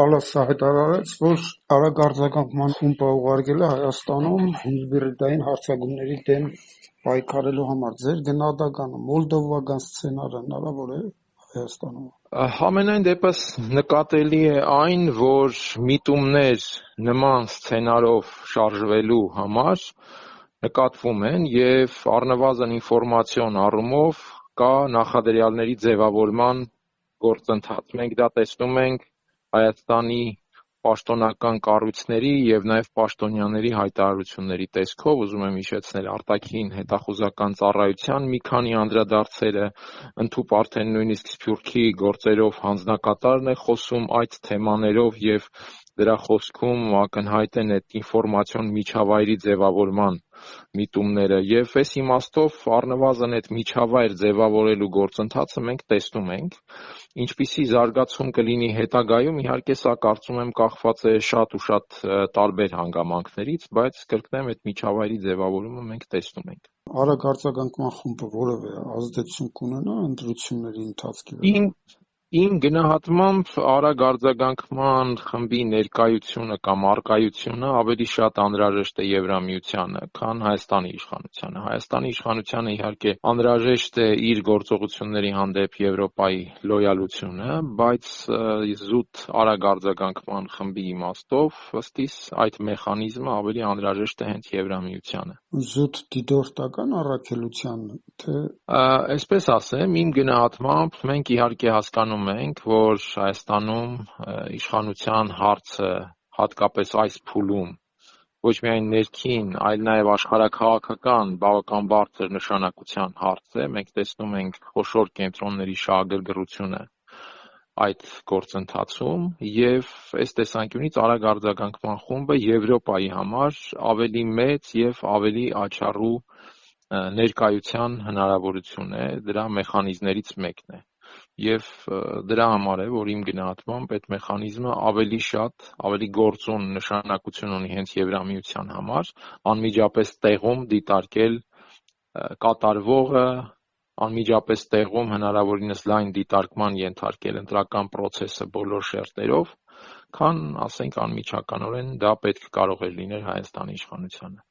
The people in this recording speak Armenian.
Ալասը հայտարարեց, որ արագ արձագանքման խումբ է ուղարկել է Հայաստանում հիբրիդային հարձակումների դեմ պայքարելու համար։ Ձեր գնահատականը մոլդովական սցենարը հնարավոր է Հայաստանում։ Համենայն դեպս նկատելի է այն, որ միտումներ նման սցենարով շարժվելու համար նկատվում են եւ առնվազն ինֆորմացիոն առումով կա նախադրյալների ձևավորման գործընթաց։ Մենք դա տեսնում ենք Հայաստանի պաշտոնական կառույցների եւ նաեւ պաշտոնյաների հայտարարությունների տեսքով։ Ուզում եմ հիշեցնել արտաքին հետախուզական ծառայության մի քանի անդրադարձերը, ընդհուպ արդեն նույնիսկ Սփյուռքի գործերով հանձնակատարն է խոսում այդ թեմաներով եւ դրա խոսքում ակնհայտ են այդ ինֆորմացիոն միջավայրի ձևավորման միտումները եւ այս իմաստով առնվազն այդ միջավայր ձևավորելու գործընթացը մենք տեսնում ենք, ինչպիսի զարգացում կլինի հետագայում, իհարկե սա կարծում եմ կախված է շատ ու շատ տարբեր հանգամանքներից, բայց կրկնեմ այդ միջավայրի ձևավորումը մենք տեսնում ենք։ Արագ արձագանքման խումբը որևէ ազդեցություն կունենա ընտրությունների ընթացքի վրա։ Իմ գնահատմամբ արագ արձագանքման խմբի ներկայությունը կամ առկայությունը ավելի շատ անհրաժեշտ է Եվրամիությանը, քան Հայաստանի իշխանությանը։ Հայաստանի իշխանությանը իհարկե անհրաժեշտ է իր գործողությունների հանդեպ Եվրոպայի լոյալությունը, բայց զուտ արագ արձագանքման խմբի իմաստով ըստ իս այդ մեխանիզմը ավելի անհրաժեշտ է հենց Եվրամիությանը։ Զուտ դիտորդական առաքելության, թե այսպես ասեմ, իմ գնահատմամբ մենք իհարկե հասկանում ենք, որ Հայաստանում իշխանության հարցը հատկապես այս փուլում ոչ միայն ներքին, այլ նաև աշխարհաքաղաքական բավական բարձր նշանակության հարց է։ Մենք տեսնում ենք խոշոր կենտրոնների շահագրգռությունը այդ գործընթացում եւ այս տեսանկյունից արագ արձագանքման խումբը Եվրոպայի համար ավելի մեծ եւ ավելի աչառու ներկայության հնարավորություն է, դրա մեխանիզմներից մեկն է։ Եվ դրա համար է, որ իմ գնահատմամբ այդ մեխանիզմը ավելի շատ, ավելի գործուն նշանակություն ունի հենց Եվրամիության համար, անմիջապես տեղում դիտարկել կատարվողը, անմիջապես տեղում հնարավորինս լայն դիտարկման ենթարկել ընտրական process-ը բոլոր շերտերով, քան, ասենք, անմիջականորեն դա պետք կարող է լինել Հայաստանի իշխանությանը։